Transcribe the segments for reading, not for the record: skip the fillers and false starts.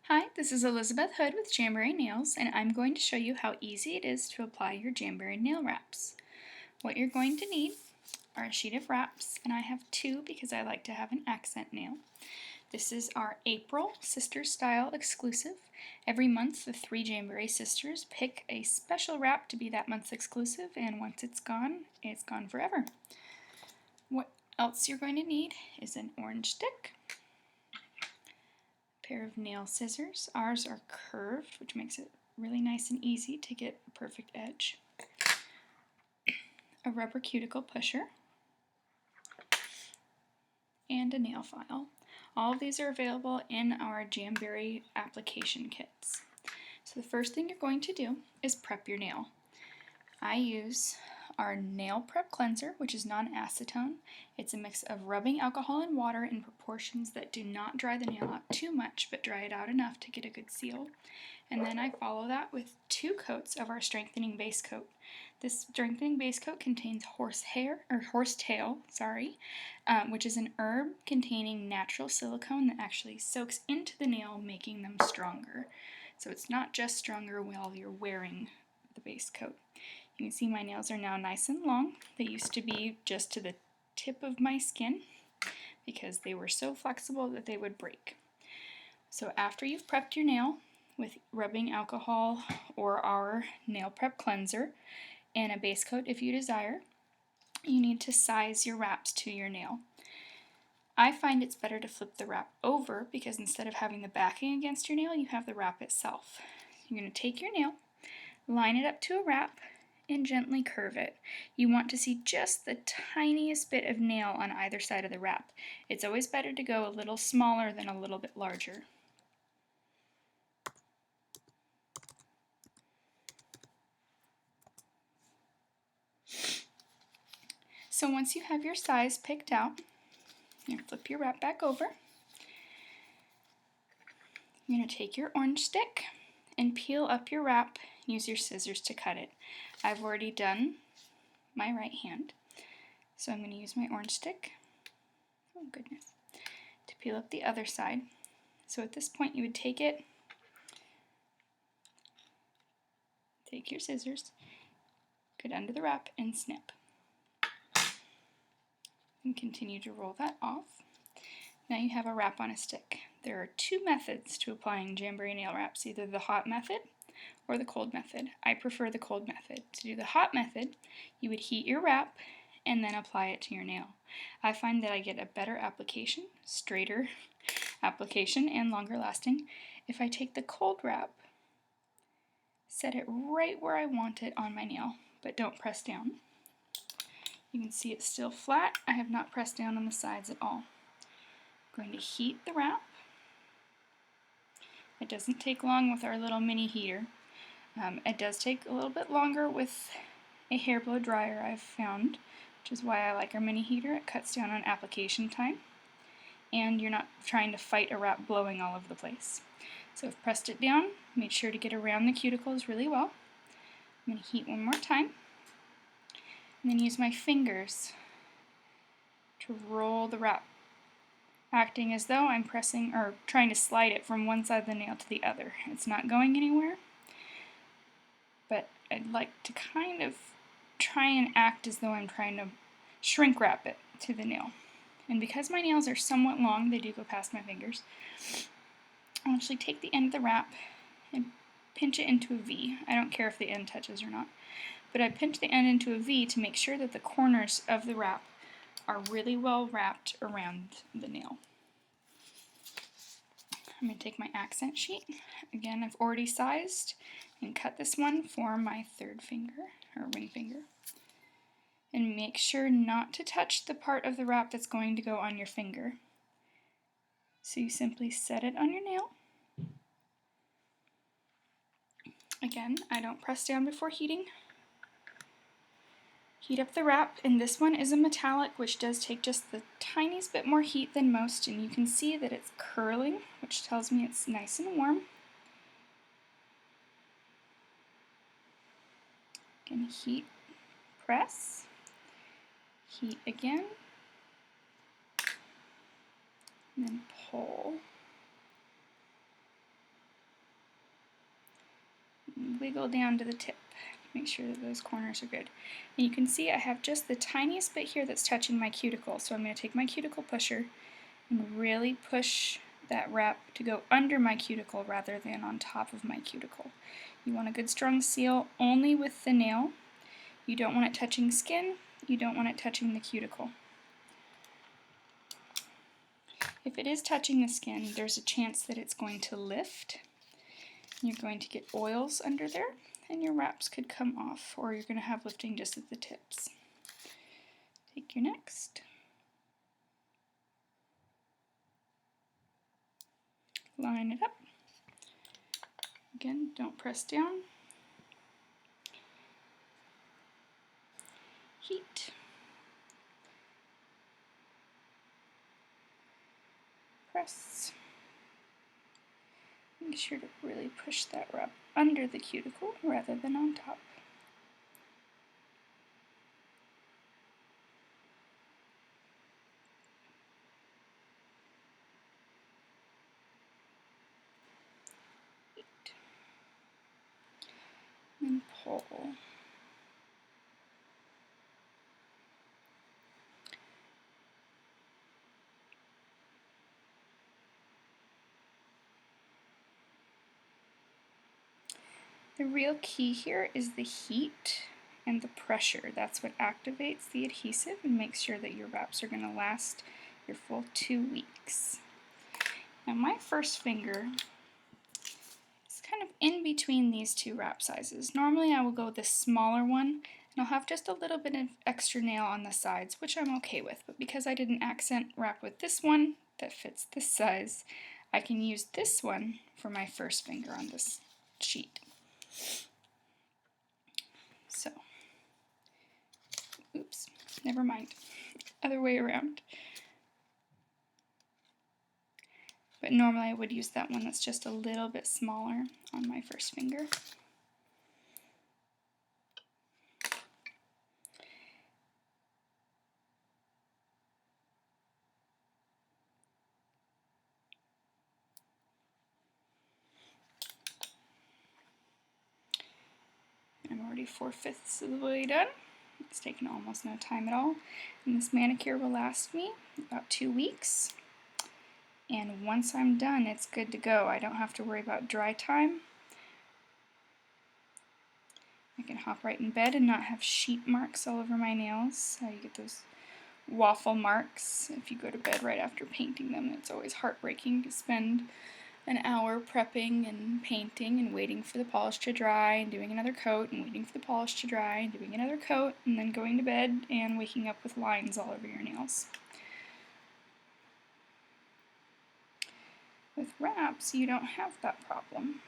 Hi, this is Elizabeth Hood with Jamberry Nails, and I'm going to show you how easy it is to apply your Jamberry Nail Wraps. What you're going to need are a sheet of wraps, and I have two because I like to have an accent nail. This is our April Sister Style exclusive. Every month, the three Jamberry sisters pick a special wrap to be that month's exclusive, and once it's gone forever. What else you're going to need is an orange stick, pair of nail scissors. Ours are curved, which makes it really nice and easy to get a perfect edge. A rubber cuticle pusher, and a nail file. All of these are available in our Jamberry application kits. So the first thing you're going to do is prep your nail. I use our nail prep cleanser, which is non-acetone. It's a mix of rubbing alcohol and water in proportions that do not dry the nail out too much, but dry it out enough to get a good seal. And then I follow that with 2 coats of our strengthening base coat. This strengthening base coat contains horsetail, which is an herb containing natural silicone that actually soaks into the nail, making them stronger. So it's not just stronger while you're wearing the base coat. You can see my nails are now nice and long. They used to be just to the tip of my skin because they were so flexible that they would break. So after you've prepped your nail with rubbing alcohol or our nail prep cleanser and a base coat if you desire, you need to size your wraps to your nail. I find it's better to flip the wrap over because instead of having the backing against your nail, you have the wrap itself. You're going to take your nail, line it up to a wrap, and gently curve it. You want to see just the tiniest bit of nail on either side of the wrap. It's always better to go a little smaller than a little bit larger. So once you have your size picked out, you're going to flip your wrap back over. You're going to take your orange stick and peel up your wrap. Use your scissors to cut it. I've already done my right hand, so I'm going to use my orange stick, oh goodness, to peel up the other side. So at this point you would take your scissors, get under the wrap and snip. And continue to roll that off. Now you have a wrap on a stick. There are 2 methods to applying Jamberry nail wraps, either the hot method or the cold method. I prefer the cold method. To do the hot method, you would heat your wrap and then apply it to your nail. I find that I get a better application, straighter application, and longer lasting if I take the cold wrap, set it right where I want it on my nail, but don't press down. You can see it's still flat. I have not pressed down on the sides at all. I'm going to heat the wrap. It doesn't take long with our little mini heater. It does take a little bit longer with a hair blow dryer, I've found, which is why I like our mini heater. It cuts down on application time, and you're not trying to fight a wrap blowing all over the place. So I've pressed it down, made sure to get around the cuticles really well. I'm going to heat one more time, and then use my fingers to roll the wrap, acting as though I'm pressing or trying to slide it from one side of the nail to the other. It's not going anywhere, but I'd like to kind of try and act as though I'm trying to shrink wrap it to the nail. And because my nails are somewhat long, they do go past my fingers, I'll actually take the end of the wrap and pinch it into a V. I don't care if the end touches or not, but I pinch the end into a V to make sure that the corners of the wrap are really well wrapped around the nail. I'm going to take my accent sheet. Again, I've already sized and cut this one for my 3rd finger, or ring finger. And make sure not to touch the part of the wrap that's going to go on your finger. So you simply set it on your nail. Again, I don't press down before heating. Heat up the wrap, and this one is a metallic, which does take just the tiniest bit more heat than most, and you can see that it's curling, which tells me it's nice and warm. Again, heat, press, heat again, and then pull. wiggle down to the tip. Make sure that those corners are good. And you can see I have just the tiniest bit here that's touching my cuticle, so I'm going to take my cuticle pusher and really push that wrap to go under my cuticle rather than on top of my cuticle. You want a good strong seal only with the nail. You don't want it touching skin, you don't want it touching the cuticle. If it is touching the skin, there's a chance that it's going to lift. You're going to get oils under there, and your wraps could come off, or you're going to have lifting just at the tips. Take your next. Line it up. Again, don't press down. Heat. Press. Make sure to really push that wrap under the cuticle rather than on top. Heat. And pull. The real key here is the heat and the pressure. That's what activates the adhesive and makes sure that your wraps are going to last your full 2 weeks. Now my first finger is kind of in between these two wrap sizes. Normally I will go with the smaller one, and I'll have just a little bit of extra nail on the sides, which I'm okay with, but because I did an accent wrap with this one that fits this size, I can use this one for my first finger on this sheet. So, oops, never mind, other way around. But normally I would use that one that's just a little bit smaller on my first finger. I'm already 4/5 of the way done. It's taken almost no time at all. And this manicure will last me about 2 weeks. And once I'm done, it's good to go. I don't have to worry about dry time. I can hop right in bed and not have sheet marks all over my nails. You get those waffle marks if you go to bed right after painting them. It's always heartbreaking to spend an hour prepping and painting and waiting for the polish to dry and doing another coat and waiting for the polish to dry and doing another coat and then going to bed and waking up with lines all over your nails. With wraps, you don't have that problem.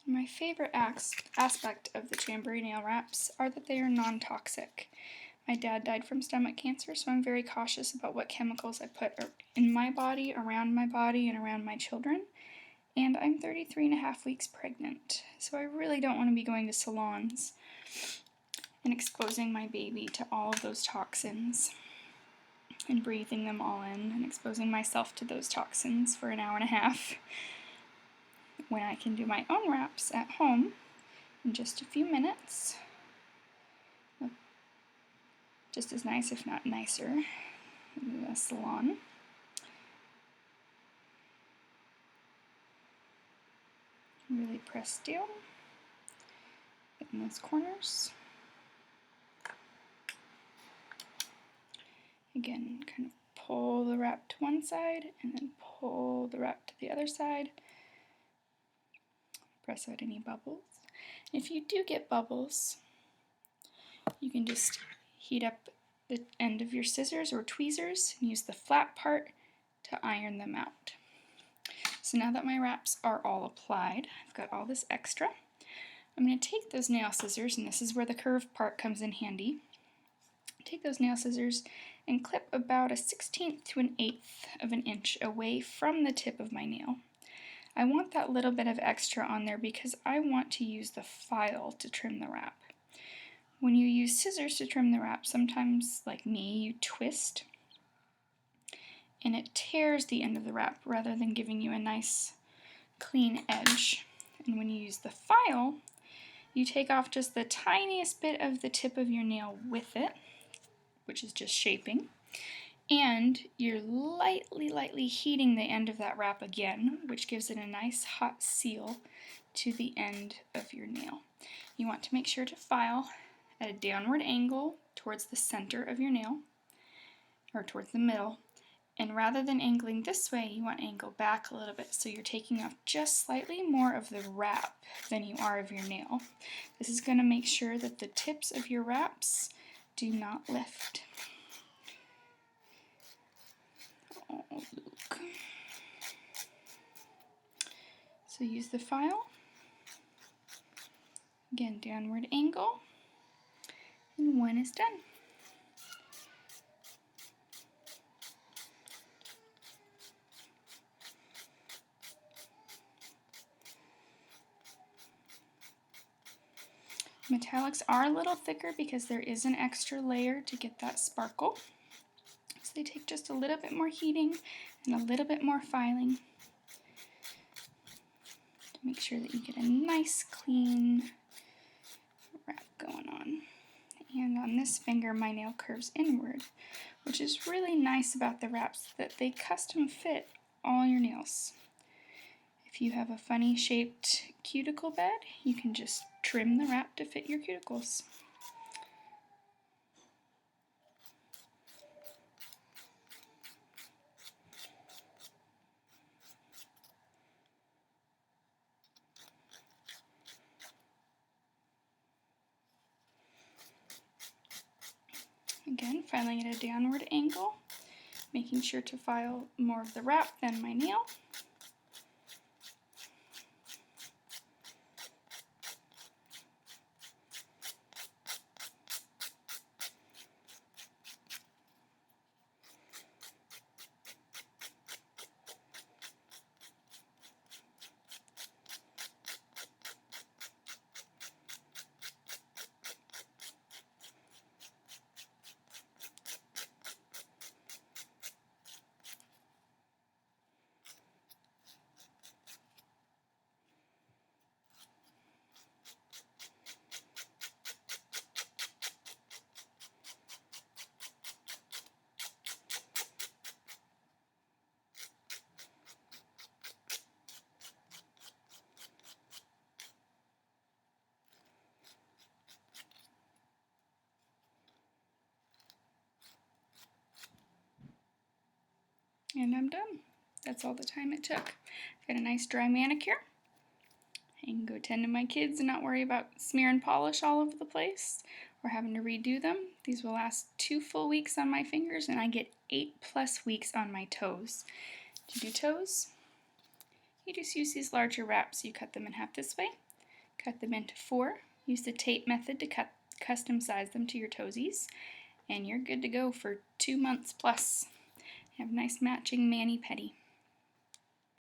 My favorite aspect of the Jamberry Nail Wraps are that they are non-toxic. My dad died from stomach cancer, so I'm very cautious about what chemicals I put in my body, and around my children. And I'm 33.5 weeks pregnant, so I really don't want to be going to salons and exposing my baby to all of those toxins and breathing them all in and exposing myself to those toxins for an hour and a half when I can do my own wraps at home in just a few minutes. Just as nice, if not nicer, than a salon. Really press down in those corners. Again, kind of pull the wrap to one side and then pull the wrap to the other side. Press out any bubbles. If you do get bubbles, you can just heat up the end of your scissors or tweezers and use the flat part to iron them out. So now that my wraps are all applied, I've got all this extra. I'm going to take those nail scissors, and this is where the curved part comes in handy. Take those nail scissors and clip about a 1/16 to an 1/8 of an inch away from the tip of my nail. I want that little bit of extra on there because I want to use the file to trim the wrap. When you use scissors to trim the wrap, sometimes, like me, you twist and it tears the end of the wrap rather than giving you a nice clean edge. And when you use the file, you take off just the tiniest bit of the tip of your nail with it, which is just shaping, and you're lightly heating the end of that wrap again, which gives it a nice hot seal to the end of your nail. You want to make sure to file at a downward angle towards the center of your nail, or towards the middle, and rather than angling this way, you want to angle back a little bit so you're taking off just slightly more of the wrap than you are of your nail. This is going to make sure that the tips of your wraps do not lift. Oh, look. So use the file, again downward angle, and one is done. Metallics are a little thicker because there is an extra layer to get that sparkle. So they take just a little bit more heating and a little bit more filing to make sure that you get a nice clean wrap going on. And on this finger, my nail curves inward, which is really nice about the wraps, that they custom fit all your nails. If you have a funny shaped cuticle bed, you can just trim the wrap to fit your cuticles. Again, filing at a downward angle, making sure to file more of the wrap than my nail. And I'm done. That's all the time it took. Got a nice dry manicure. I can go tend to my kids and not worry about smear and polish all over the place or having to redo them. These will last 2 full weeks on my fingers, and I get 8+ weeks on my toes. To do toes, you just use these larger wraps. You cut them in half this way, cut them into 4, use the tape method to custom size them to your toesies, and you're good to go for 2 months plus. You have a nice matching mani-pedi.